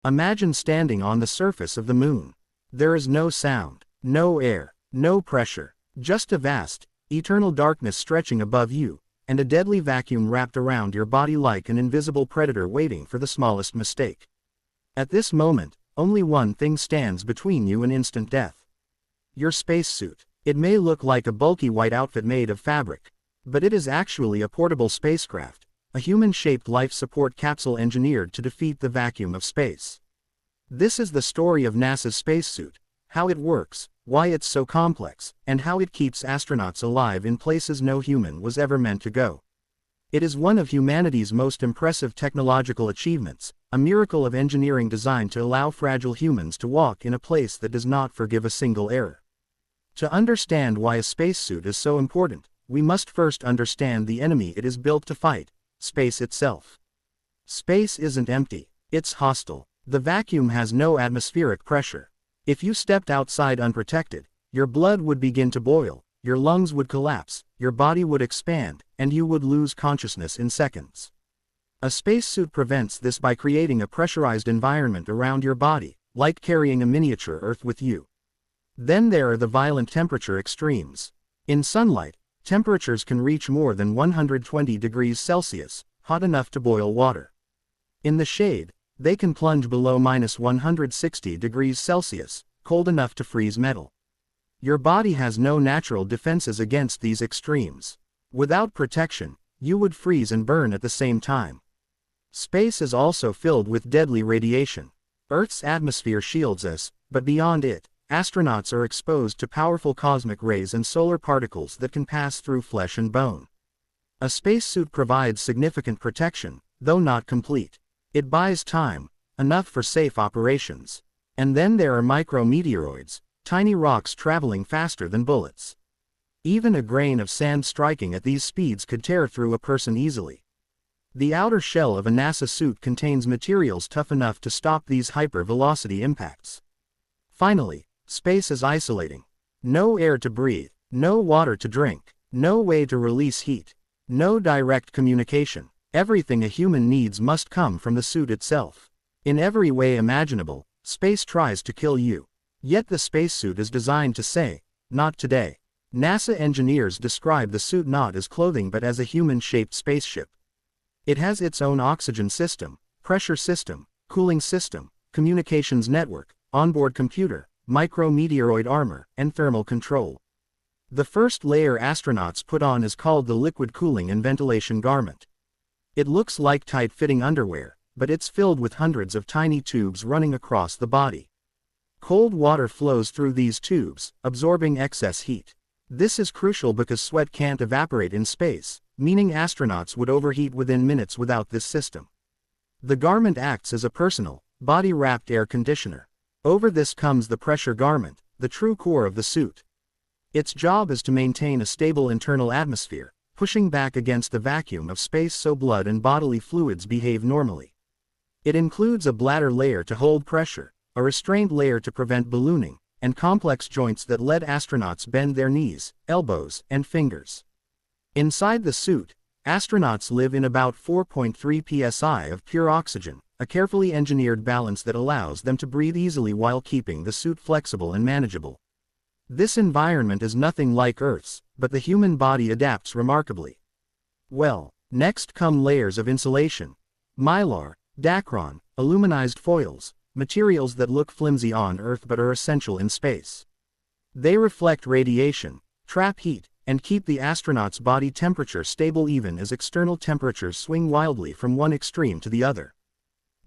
Imagine standing on the surface of the moon. There is no sound, no air, no pressure, just a vast, eternal darkness stretching above you, and a deadly vacuum wrapped around your body like an invisible predator waiting for the smallest mistake. At this moment, only one thing stands between you and instant death. Your spacesuit. It may look like a bulky white outfit made of fabric, but it is actually a portable spacecraft, a human-shaped life support capsule engineered to defeat the vacuum of space. This is the story of NASA's spacesuit, how it works, why it's so complex, and how it keeps astronauts alive in places no human was ever meant to go. It is one of humanity's most impressive technological achievements, a miracle of engineering designed to allow fragile humans to walk in a place that does not forgive a single error. To understand why a spacesuit is so important, we must first understand the enemy it is built to fight, space itself. Space isn't empty, it's hostile. The vacuum has no atmospheric pressure. If you stepped outside unprotected, your blood would begin to boil, your lungs would collapse, your body would expand, and you would lose consciousness in seconds. A spacesuit prevents this by creating a pressurized environment around your body, like carrying a miniature Earth with you. Then there are the violent temperature extremes. In sunlight, temperatures can reach more than 120 degrees Celsius, hot enough to boil water. In the shade, they can plunge below -160 degrees Celsius, cold enough to freeze metal. Your body has no natural defenses against these extremes. Without protection, you would freeze and burn at the same time. Space is also filled with deadly radiation. Earth's atmosphere shields us, but beyond it, astronauts are exposed to powerful cosmic rays and solar particles that can pass through flesh and bone. A spacesuit provides significant protection, though not complete. It buys time, enough for safe operations. And then there are micrometeoroids, tiny rocks traveling faster than bullets. Even a grain of sand striking at these speeds could tear through a person easily. The outer shell of a NASA suit contains materials tough enough to stop these hyper-velocity impacts. Finally, space is isolating. No air to breathe, no water to drink, no way to release heat, no direct communication. Everything a human needs must come from the suit itself. In every way imaginable, space tries to kill you. Yet the spacesuit is designed to say, "Not today." NASA engineers describe the suit not as clothing but as a human-shaped spaceship. It has its own oxygen system, pressure system, cooling system, communications network, onboard computer, micrometeoroid armor, and thermal control. The first layer astronauts put on is called the liquid cooling and ventilation garment. It looks like tight-fitting underwear, but it's filled with hundreds of tiny tubes running across the body. Cold water flows through these tubes, absorbing excess heat. This is crucial because sweat can't evaporate in space, meaning astronauts would overheat within minutes without this system. The garment acts as a personal, body-wrapped air conditioner. Over this comes the pressure garment, the true core of the suit. Its job is to maintain a stable internal atmosphere, pushing back against the vacuum of space so blood and bodily fluids behave normally. It includes a bladder layer to hold pressure, a restraint layer to prevent ballooning, and complex joints that let astronauts bend their knees, elbows, and fingers. Inside the suit, astronauts live in about 4.3 psi of pure oxygen, a carefully engineered balance that allows them to breathe easily while keeping the suit flexible and manageable. This environment is nothing like Earth's, but the human body adapts remarkably well. Next come layers of insulation, mylar, dacron, aluminized foils, materials that look flimsy on Earth but are essential in space. They reflect radiation, trap heat, and keep the astronaut's body temperature stable even as external temperatures swing wildly from one extreme to the other.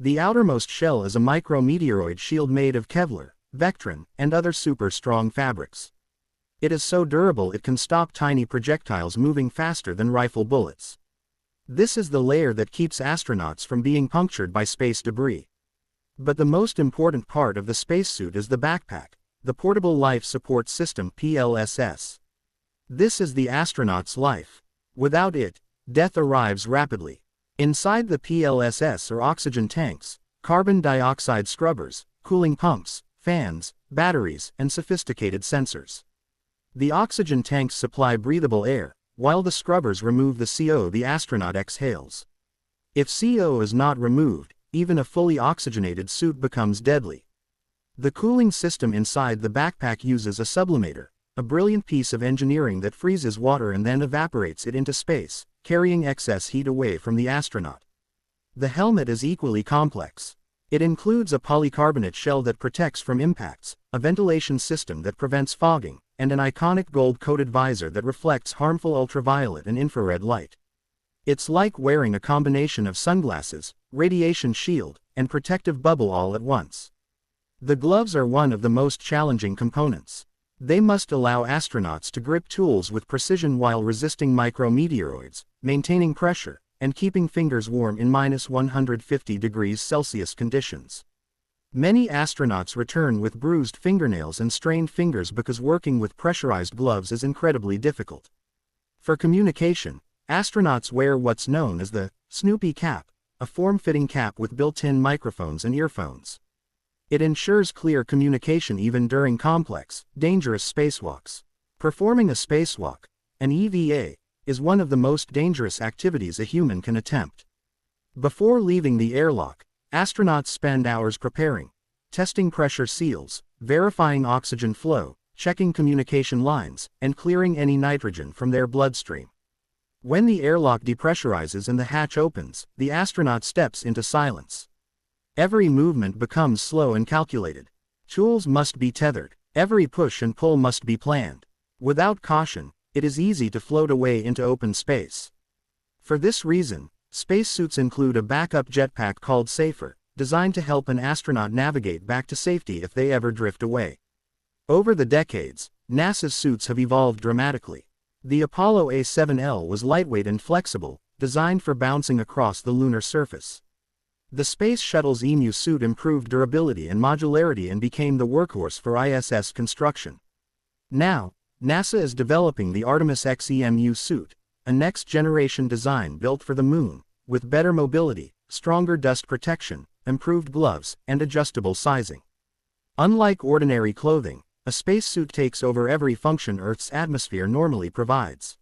The outermost shell is a micrometeoroid shield made of Kevlar, Vectron, and other super-strong fabrics. It is so durable it can stop tiny projectiles moving faster than rifle bullets. This is the layer that keeps astronauts from being punctured by space debris. But the most important part of the spacesuit is the backpack, the Portable Life Support System (PLSS). This is the astronaut's life. Without it, death arrives rapidly. Inside the PLSS are oxygen tanks, carbon dioxide scrubbers, cooling pumps, fans, batteries, and sophisticated sensors. The oxygen tanks supply breathable air, while the scrubbers remove the CO the astronaut exhales. If CO is not removed, even a fully oxygenated suit becomes deadly. The cooling system inside the backpack uses a sublimator, a brilliant piece of engineering that freezes water and then evaporates it into space, carrying excess heat away from the astronaut. The helmet is equally complex. It includes a polycarbonate shell that protects from impacts, a ventilation system that prevents fogging, and an iconic gold-coated visor that reflects harmful ultraviolet and infrared light. It's like wearing a combination of sunglasses, radiation shield, and protective bubble all at once. The gloves are one of the most challenging components. They must allow astronauts to grip tools with precision while resisting micrometeoroids, maintaining pressure, and keeping fingers warm in -150°C conditions. Many astronauts return with bruised fingernails and strained fingers because working with pressurized gloves is incredibly difficult. For communication, astronauts wear what's known as the Snoopy cap, a form-fitting cap with built-in microphones and earphones. It ensures clear communication even during complex, dangerous spacewalks. Performing a spacewalk, an EVA, is one of the most dangerous activities a human can attempt. Before leaving the airlock, astronauts spend hours preparing, testing pressure seals, verifying oxygen flow, checking communication lines, and clearing any nitrogen from their bloodstream. When the airlock depressurizes and the hatch opens, the astronaut steps into silence. Every movement becomes slow and calculated. Tools must be tethered. Every push and pull must be planned. Without caution, it is easy to float away into open space. For this reason, spacesuits include a backup jetpack called Safer, designed to help an astronaut navigate back to safety if they ever drift away. Over the decades, NASA's suits have evolved dramatically. The Apollo A7L was lightweight and flexible, designed for bouncing across the lunar surface. The Space Shuttle's EMU suit improved durability and modularity and became the workhorse for ISS construction. Now, NASA is developing the Artemis X EMU suit, a next-generation design built for the Moon, with better mobility, stronger dust protection, improved gloves, and adjustable sizing. Unlike ordinary clothing, a spacesuit takes over every function Earth's atmosphere normally provides.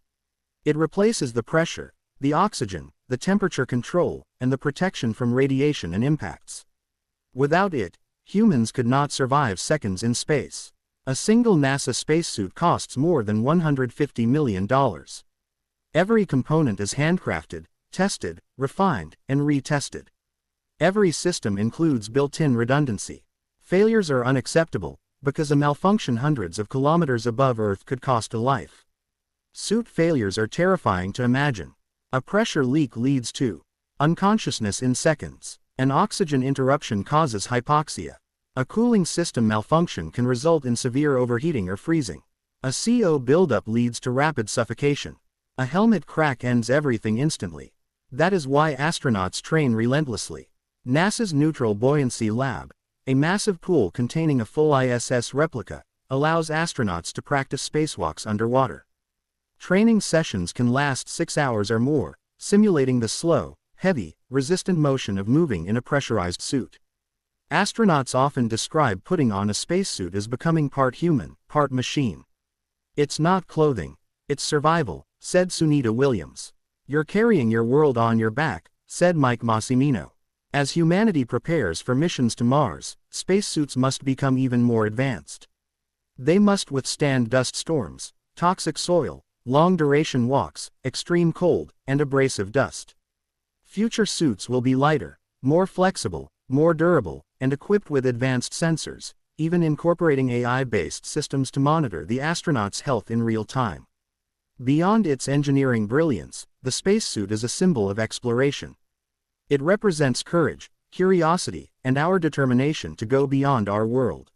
It replaces the pressure, the oxygen, the temperature control, and the protection from radiation and impacts. Without it, humans could not survive seconds in space. A single NASA spacesuit costs more than $150 million. Every component is handcrafted, tested, refined, and retested. Every system includes built-in redundancy. Failures are unacceptable, because a malfunction hundreds of kilometers above Earth could cost a life. Suit failures are terrifying to imagine. A pressure leak leads to unconsciousness in seconds. An oxygen interruption causes hypoxia. A cooling system malfunction can result in severe overheating or freezing. A CO buildup leads to rapid suffocation. A helmet crack ends everything instantly. That is why astronauts train relentlessly. NASA's Neutral Buoyancy Lab, a massive pool containing a full ISS replica, allows astronauts to practice spacewalks underwater. Training sessions can last 6 hours or more, simulating the slow, heavy, resistant motion of moving in a pressurized suit. Astronauts often describe putting on a spacesuit as becoming part human, part machine. It's not clothing, it's survival, said Sunita Williams. You're carrying your world on your back, said Mike Massimino. As humanity prepares for missions to Mars, spacesuits must become even more advanced. They must withstand dust storms, toxic soil, long-duration walks, extreme cold, and abrasive dust. Future suits will be lighter, more flexible, more durable, and equipped with advanced sensors, even incorporating AI-based systems to monitor the astronaut's health in real time. Beyond its engineering brilliance, the spacesuit is a symbol of exploration. It represents courage, curiosity, and our determination to go beyond our world.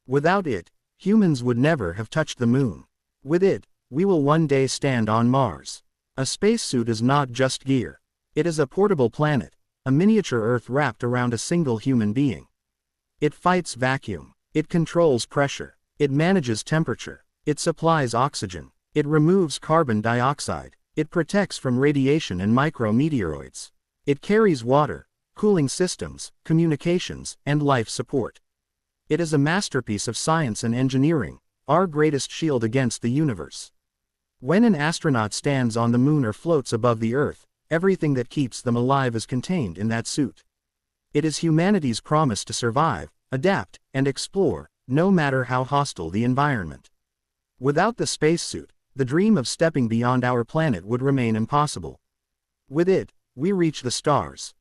Without it, humans would never have touched the moon. With it, we will one day stand on Mars. A spacesuit is not just gear. It is a portable planet, a miniature Earth wrapped around a single human being. It fights vacuum. It controls pressure. It manages temperature. It supplies oxygen. It removes carbon dioxide. It protects from radiation and micrometeoroids. It carries water, cooling systems, communications, and life support. It is a masterpiece of science and engineering, our greatest shield against the universe. When an astronaut stands on the moon or floats above the Earth, everything that keeps them alive is contained in that suit. It is humanity's promise to survive, adapt, and explore, no matter how hostile the environment. Without the spacesuit, the dream of stepping beyond our planet would remain impossible. With it, we reach the stars,